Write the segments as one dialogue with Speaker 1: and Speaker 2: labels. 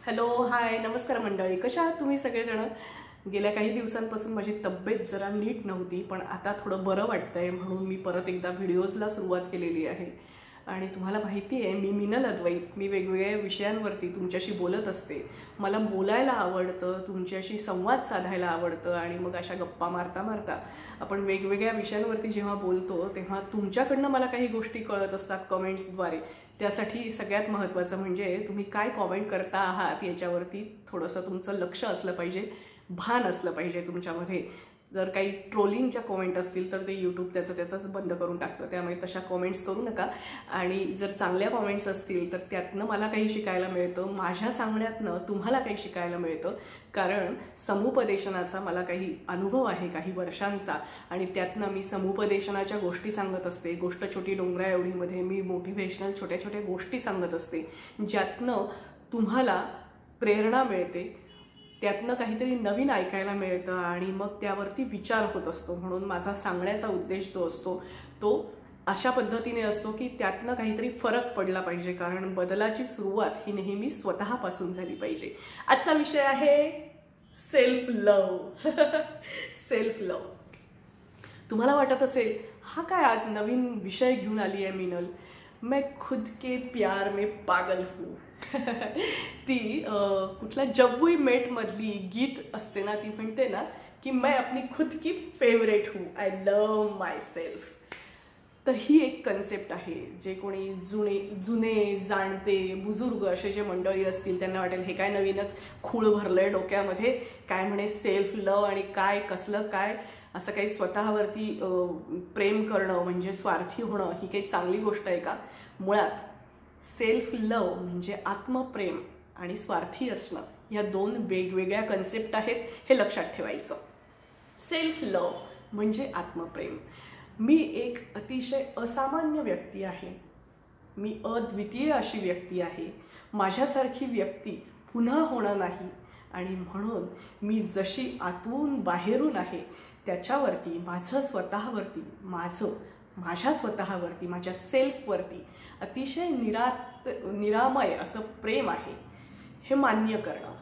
Speaker 1: Hello hi नमस्कार मंडळी, कशा आहात तुम्ही सगळेजण? गेल्या काही दिवसांपासून माझी तब्येत जरा नीट नव्हती, पण आता थोडं बरं वाटतंय म्हणून मी परत एकदा व्हिडिओजला सुरुवात केलेली आहे. आणि तुम्हाला माहिती आहे मी मिनल अद्वैत, मी वेगवेगळ्या विषयांवरती तुमच्याशी बोलत असते. मला बोलायला आवडतं, तुमच्याशी संवाद साधायला आवडतं आणि मग अशा गप्पा मारता मारता आपण वेगवेगळ्या विषयांवरती जेव्हा बोलतो तेव्हा तुमच्याकडनं मला काही गोष्टी कळत असतात कमेंट्सद्वारे. त्यासाठी सगळ्यात महत्त्वाचं म्हणजे तुम्ही काय कॉमेंट करता आहात याच्यावरती थोडंसं तुमचं लक्ष असलं पाहिजे, भान असलं पाहिजे तुमच्यामध्ये. जर काही ट्रोलिंगच्या कमेंट असतील तर ते यूट्यूब त्याचंच बंद करून टाकतं, त्यामुळे तशा कमेंट्स करू नका. आणि जर चांगल्या कमेंट्स असतील तर त्यातनं मला काही शिकायला मिळतं, माझ्या सांगण्यातनं तुम्हाला काही शिकायला मिळतं. कारण समुपदेशनाचा मला काही अनुभव आहे काही वर्षांचा, आणि त्यातनं मी समुपदेशनाच्या गोष्टी सांगत असते. गोष्ट छोटी डोंगरा एवढीमध्ये मी मोटिव्हेशनल छोट्या छोट्या गोष्टी सांगत असते, ज्यातनं तुम्हाला प्रेरणा मिळते, त्यातनं काहीतरी नवीन ऐकायला मिळतं आणि मग त्यावरती विचार होत असतो. म्हणून माझा सांगण्याचा उद्देश जो असतो तो अशा पद्धतीने असतो की त्यातनं काहीतरी फरक पडला पाहिजे, कारण बदलाची सुरुवात ही नेहमी स्वतःपासून झाली पाहिजे. आजचा विषय आहे सेल्फ लव्ह. Self love. तुम्हाला वाटत असेल हा काय आज नवीन विषय घेऊन आली आहे मिनल, मैं खुद के प्यार में पागल हूँ. ती कुठल्या जब वी मेट मधली गीत असते ना, ती म्हणते ना की मैं अपनी खुद की फेवरेट हूँ, आय लव माय सेल्फ. तर ही एक कन्सेप्ट आहे. जे कोणी जुने जाणते बुजुर्ग असे जे मंडळी असतील त्यांना वाटेल हे काय नवीनच खूळ भरलंय डोक्यामध्ये, काय म्हणे सेल्फ लव्ह आणि काय कसलं काय, असं काही स्वतःवरती प्रेम करणं म्हणजे स्वार्थी होणं ही काही चांगली गोष्ट आहे का? मुळात सेल्फ लव्ह म्हणजे आत्मप्रेम आणि स्वार्थी असणं या दोन वेगवेगळ्या कन्सेप्ट आहेत, हे लक्षात ठेवायचं. सेल्फ लव्ह म्हणजे आत्मप्रेम. मी एक अतिशय असामान्य व्यक्ती आहे, मी अद्वितीय अशी व्यक्ती आहे, माझ्यासारखी व्यक्ती पुन्हा होणार नाही, आणि म्हणून मी जशी आतून बाहेरून आहे त्याच्यावरती माझं स्वतःवरती माझ्या स्वतःवरती माझ्या सेल्फवरती अतिशय निरामय असं प्रेम आहे हे मान्य करणं.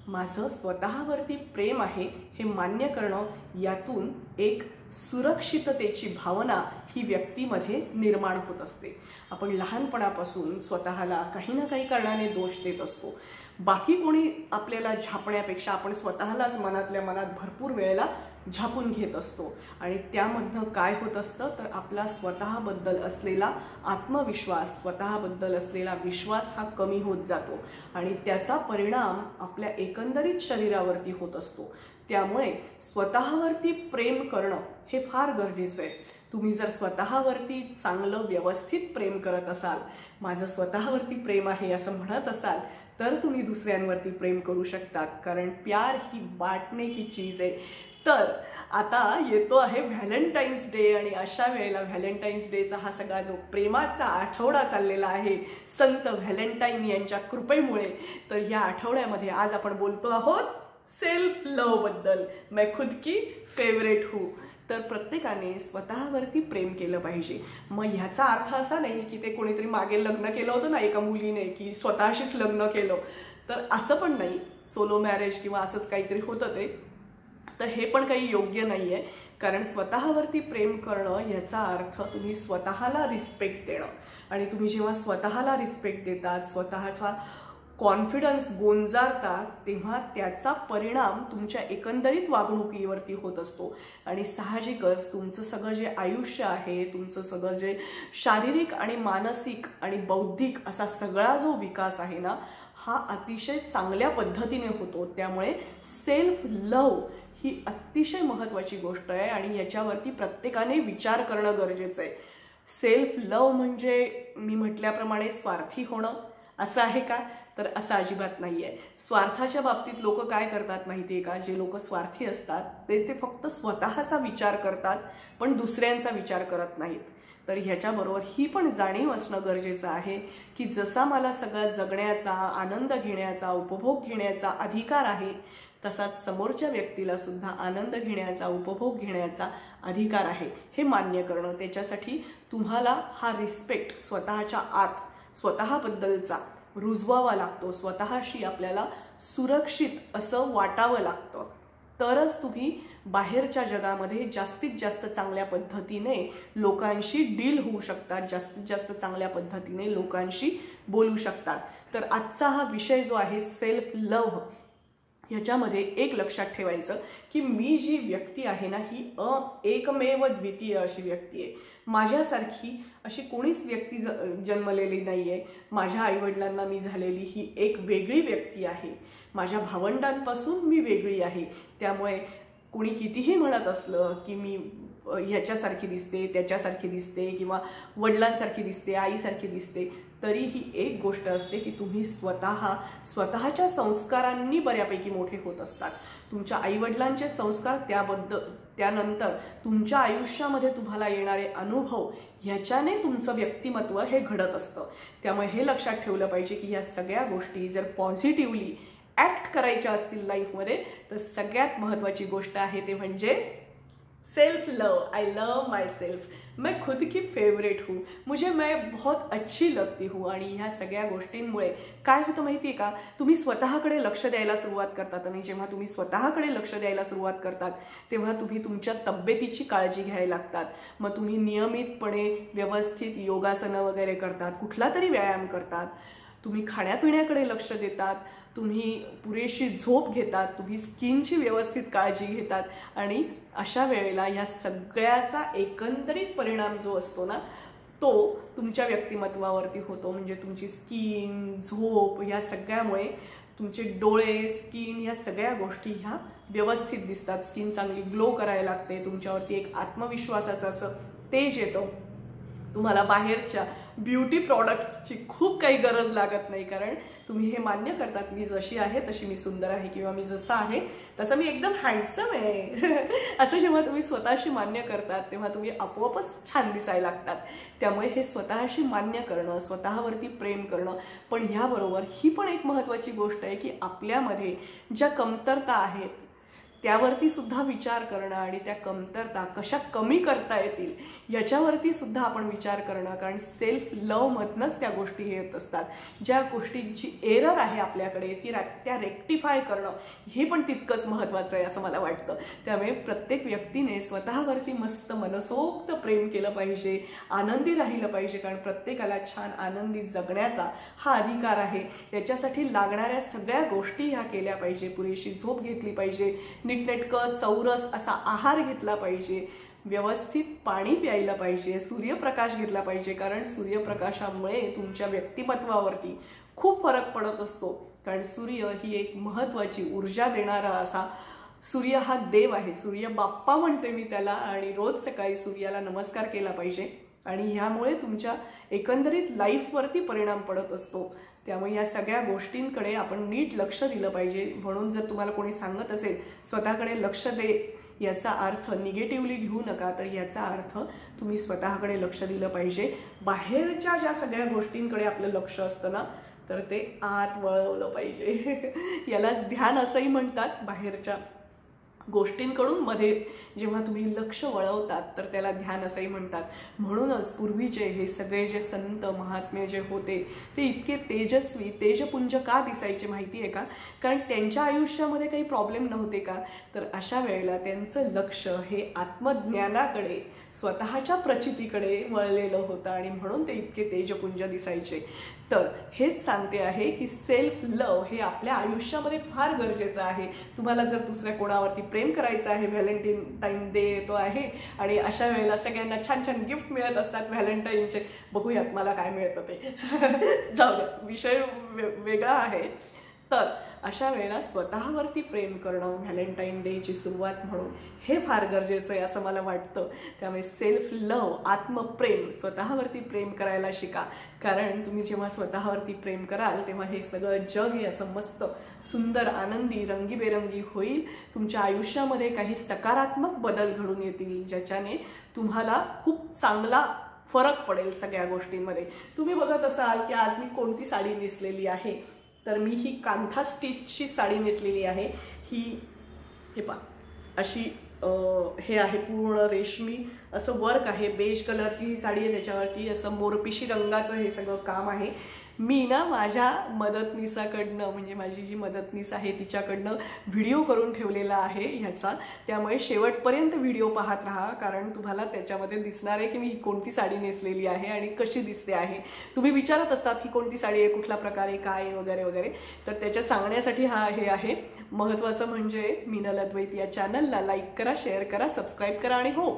Speaker 1: माझं स्वतःवरती प्रेम आहे हे मान्य करणं, यातून एक सुरक्षिततेची भावना ही व्यक्तीमध्ये निर्माण होत असते. आपण लहानपणापासून स्वतःला काही ना काही कारणाने दोष देत असतो. बाकी कोणी आपल्याला झापण्यापेक्षा आपण स्वतःलाच मनातल्या मनात भरपूर वेळेला झापून घेत असतो, आणि त्यामधनं काय होत असतं तर आपला स्वतःबद्दल असलेला आत्मविश्वास, स्वतःबद्दल असलेला विश्वास हा कमी होत जातो आणि त्याचा परिणाम आपल्या एकंदरीत शरीरावरती होत असतो. त्यामुळे स्वतःवरती प्रेम करणं हे फार गरजेचं आहे. तुम्ही जर स्वतःवरती चांगलं व्यवस्थित प्रेम करत असाल, माझं स्वतःवरती प्रेम आहे असं म्हणत असाल, तर तुम्ही दुसऱ्यांवरती प्रेम करू शकतात, कारण प्यार ही बांटने की चीज आहे. तर आता येतो आहे व्हॅलेंटाईन्स डे, आणि अशा वेळेला व्हॅलेंटाईन्स डेचा हा सगळा जो प्रेमाचा आठवडा चाललेला आहे संत व्हॅलेंटाईन यांच्या कृपेमुळे, तर या आठवड्यामध्ये आज आपण बोलतो आहोत सेल्फ लव्ह बद्दल. मैं खुद की फेवरेट हूँ. तर प्रत्येकाने स्वतःवरती प्रेम केलं पाहिजे. मग ह्याचा अर्थ असा नाही की ते कोणीतरी मागे लग्न केलं होतं ना एका मुलीने की स्वतःशीच लग्न केलं, तर असं पण नाही. सोलो मॅरेज किंवा असंच काहीतरी होतं ते, तर हे पण काही योग्य नाही आहे. कारण स्वतःवरती प्रेम करणं याचा अर्थ तुम्ही स्वतःला रिस्पेक्ट देणं, आणि तुम्ही जेव्हा स्वतःला रिस्पेक्ट देतात, स्वतःचा कॉन्फिडन्स गोंजारतात, तेव्हा त्याचा परिणाम तुमच्या एकंदरीत वागणुकीवरती होत असतो. आणि साहजिकच तुमचं सगळं जे आयुष्य आहे, तुमचं सगळं जे शारीरिक आणि मानसिक आणि बौद्धिक असा सगळा जो विकास आहे ना, हा अतिशय चांगल्या पद्धतीने होतो. त्यामुळे सेल्फ लव्ह ही अतिशय महत्त्वाची गोष्ट आहे आणि याच्यावरती प्रत्येकाने विचार करणं गरजेचं आहे. सेल्फ लव्ह म्हणजे मी म्हटल्याप्रमाणे स्वार्थी होणं असं आहे का? तर असं अजिबात नाही आहे. स्वार्थाच्या बाबतीत लोक काय करतात माहिती आहे का? जे लोक स्वार्थी असतात ते फक्त स्वतःचा विचार करतात, पण दुसऱ्यांचा विचार करत नाहीत. तर ह्याच्याबरोबर ही पण जाणीव असणं गरजेचं आहे की जसा मला सगळं जगण्याचा, आनंद घेण्याचा, उपभोग घेण्याचा अधिकार आहे, तसाच समोरच्या व्यक्तीला सुद्धा आनंद घेण्याचा, उपभोग घेण्याचा अधिकार आहे हे मान्य करणं. त्याच्यासाठी तुम्हाला हा रिस्पेक्ट स्वतःच्या आत, स्वतःबद्दलचा रुजवावा लागतो, स्वतःशी आपल्याला सुरक्षित असं वाटावं लागतं, तरच तुम्ही बाहेरच्या जगामध्ये जास्तीत जास्त चांगल्या पद्धतीने लोकांशी डील होऊ शकतात, जास्तीत जास्त चांगल्या पद्धतीने लोकांशी बोलू शकतात. तर आजचा हा विषय जो आहे सेल्फ लव्ह, ह्याच्यामध्ये एक लक्षात ठेवायचं की मी जी व्यक्ती आहे ना, ही एकमेव द्वितीय अशी व्यक्ती आहे. माझ्यासारखी अशी कोणीच व्यक्ती जन्मलेली नाहीये. माझ्या आईवडिलांना मी झालेली ही एक वेगळी व्यक्ती आहे. माझ्या भावंडांपासून मी वेगळी आहे. त्यामुळे कोणी कितीही म्हणत असलं की मी ह्याच्यासारखी दिसते, त्याच्यासारखी दिसते, किंवा वडिलांसारखी दिसते, आईसारखी दिसते, तरी ही एक गोष्ट असते की तुम्ही स्वतःच्या संस्कारांनी बऱ्यापैकी मोठे होत असतात. तुमच्या आईवडिलांचे संस्कार, त्यानंतर तुमच्या आयुष्यामध्ये तुम्हाला येणारे अनुभव, ह्याच्याने तुमचं व्यक्तिमत्व हे घडत असतं. त्यामुळे हे लक्षात ठेवलं पाहिजे की ह्या सगळ्या गोष्टी जर पॉझिटिव्हली ऍक्ट करायच्या असतील लाईफमध्ये, तर सगळ्यात महत्वाची गोष्ट आहे ते म्हणजे self love. I love my self, मैं खुद की फेवरेट हूँ, मैं बहुत अच्छी लगती हूँ. आणि ह्या सगळ्या गोष्टींमुळे काय होतं माहितीये का, तुम्ही स्वतःकडे लक्ष द्यायला सुरुवात करतात. आणि जेव्हा तुम्ही स्वतःकडे लक्ष द्यायला सुरुवात करतात तेव्हा तुम्ही तुमच्या तब्येतीची काळजी घ्यायला लागतात. मग तुम्ही नियमितपणे व्यवस्थित योगासनं वगैरे करतात, कुठला तरी व्यायाम करतात, तुम्ही खाण्यापिण्याकडे लक्ष देतात, तुम्ही पुरेशी झोप घेतात, तुम्ही स्किनची व्यवस्थित काळजी घेतात. आणि अशा वेळेला ह्या सगळ्याचा एकंदरीत परिणाम जो असतो ना, तो तुमच्या व्यक्तिमत्वावरती होतो. म्हणजे तुमची स्किन, झोप, ह्या सगळ्यामुळे तुमचे डोळे, स्किन, ह्या सगळ्या गोष्टी ह्या व्यवस्थित दिसतात. स्किन चांगली ग्लो करायला लागते, तुमच्यावरती एक आत्मविश्वासाचं असं तेज येतं. तुम्हाला बाहेरच्या ब्युटी प्रॉडक्ट्सची खूप काही गरज लागत नाही, कारण तुम्ही हे मान्य करतात मी जशी आहे तशी मी सुंदर आहे, किंवा मी जसा आहे तसं मी एकदम हँडसम आहे. असं जेव्हा तुम्ही स्वतःशी मान्य करतात तेव्हा तुम्ही आपोआपच छान दिसायला लागतात. त्यामुळे हे स्वतःशी मान्य करणं, स्वतःवरती प्रेम करणं. पण ह्याबरोबर ही पण एक महत्वाची गोष्ट आहे की आपल्यामध्ये ज्या कमतरता आहेत त्यावरती सुद्धा विचार करणं, आणि त्या कमतरता कशा कमी करता येतील याच्यावरती सुद्धा आपण विचार करणं. कारण सेल्फ लव मधनच त्या गोष्टी येत असतात. ज्या गोष्टींची एरर आहे आपल्याकडे त्या रेक्टिफाय करणं हे पण तितकंच महत्वाचं आहे असं मला वाटतं. त्यामुळे प्रत्येक व्यक्तीने स्वतःवरती मस्त मनसोक्त प्रेम केलं पाहिजे, आनंदी राहिलं पाहिजे. कारण प्रत्येकाला छान आनंदी जगण्याचा हा अधिकार आहे. त्याच्यासाठी लागणाऱ्या सगळ्या गोष्टी ह्या केल्या पाहिजे. पुरेशी झोप घेतली पाहिजे, नीटनेटकं चौरस असा आहार घेतला पाहिजे, व्यवस्थित पाणी प्यायला पाहिजे, सूर्यप्रकाश घेतला पाहिजे. कारण सूर्यप्रकाशामुळे तुमच्या व्यक्तिमत्वावरती खूप फरक पडत असतो. कारण सूर्य ही एक महत्वाची ऊर्जा देणारा असा, सूर्य हा देव आहे, सूर्य बाप्पा म्हणते मी त्याला. आणि रोज सकाळी सूर्याला नमस्कार केला पाहिजे. आणि ह्यामुळे तुमच्या एकंदरीत लाईफवरती परिणाम पडत असतो. त्यामुळे या सगळ्या गोष्टींकडे आपण नीट लक्ष दिलं पाहिजे. म्हणून जर तुम्हाला कोणी सांगत असेल स्वतःकडे लक्ष दे, याचा अर्थ निगेटिव्हली घेऊ नका, तर याचा अर्थ तुम्ही स्वतःकडे लक्ष दिलं पाहिजे. बाहेरच्या ज्या सगळ्या गोष्टींकडे आपलं लक्ष असतं ना, तर ते आत वळवलं पाहिजे. यालाच ध्यान असंही म्हणतात. बाहेरच्या गोष्टींकडून मध्ये जेव्हा तुम्ही लक्ष वळवतात तर त्याला ध्यान असंही म्हणतात. म्हणूनच पूर्वीचे हे सगळे जे संत महात्मे जे होते ते इतके तेजस्वी, तेजपुंज का दिसायचे माहिती आहे का? कारण त्यांच्या आयुष्यामध्ये काही प्रॉब्लेम नव्हते का? तर अशा वेळेला त्यांचं लक्ष हे आत्मज्ञानाकडे, स्वतःच्या प्रचितीकडे वळलेलं होतं आणि म्हणून ते इतके तेजपुंज दिसायचे. तर हेच सांगते आहे की सेल्फ लव हे आपल्या आयुष्यामध्ये फार गरजेचं आहे. तुम्हाला जर दुसऱ्या कोणावरती प्रेम करायचं आहे, व्हॅलेंटाईन डे येतो आहे आणि अशा वेळेला सगळ्यांना छान छान गिफ्ट मिळत असतात व्हॅलेंटाईनचे. बघूयात मला काय मिळतं ते, जाऊ द्या, विषय वेगळा आहे. तर अशा वेळेला स्वतःवरती प्रेम करणं व्हॅलेंटाईन डेची सुरुवात म्हणून हे फार गरजेचं आहे असं मला वाटतं. त्यामुळे सेल्फ लव, आत्मप्रेम, स्वतःवरती प्रेम करायला शिका. कारण तुम्ही जेव्हा स्वतःवरती प्रेम कराल तेव्हा हे सगळं जग हे असं मस्त, सुंदर, आनंदी, रंगीबेरंगी होईल. तुमच्या आयुष्यामध्ये काही सकारात्मक बदल घडून येतील ज्याच्याने तुम्हाला खूप चांगला फरक पडेल सगळ्या गोष्टींमध्ये. तुम्ही बघत असाल की आज मी कोणती साडी नेसलेली आहे, तर मी ही कांथा स्टिचची साडी नेसलेली आहे. हे पहा अशी हे आहे, पूर्ण रेशमी असं वर्क आहे, बेज कलरची ही साडी आहे, त्याच्यावरती असं मोरपिशी रंगाचं हे सगळं काम आहे. मी ना माझ्या मदतनीसाकडनं म्हणजे माझी जी मदतनीस आहे तिच्याकडनं व्हिडिओ करून ठेवलेला आहे ह्याचा, त्यामुळे शेवटपर्यंत व्हिडिओ पाहत राहा, कारण तुम्हाला त्याच्यामध्ये दिसणार आहे की मी ही कोणती साडी नेसलेली आहे आणि कशी दिसते आहे. तुम्ही विचारत असतात ही कोणती साडी आहे, कुठल्या प्रकारे, काय वगैरे वगैरे, तर त्याच्या सांगण्यासाठी हे आहे. महत्त्वाचं म्हणजे मीनल अद्वैत या चॅनलला लाईक करा, शेअर करा, सबस्क्राईब करा आणि हो,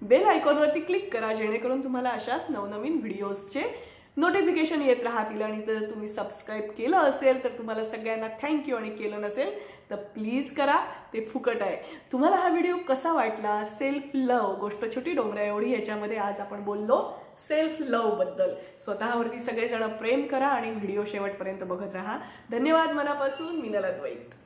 Speaker 1: बेल आयकॉनवरती क्लिक करा, जेणेकरून तुम्हाला अशाच नवनवीन व्हिडिओजचे नोटिफिकेशन येत राहतील. आणि जर तुम्ही सबस्क्राईब केलं असेल तर तुम्हाला सगळ्यांना थँक्यू, आणि केलं नसेल तर प्लीज करा, ते फुकट आहे. तुम्हाला हा व्हिडिओ कसा वाटला? सेल्फ लव्ह, गोष्ट छोटी डोंगरा एवढी, याच्यामध्ये आज आपण बोललो सेल्फ लव्ह बद्दल. स्वतःवरती सगळेजण प्रेम करा आणि व्हिडिओ शेवटपर्यंत बघत राहा. धन्यवाद मनापासून. मीनल अद्वैत.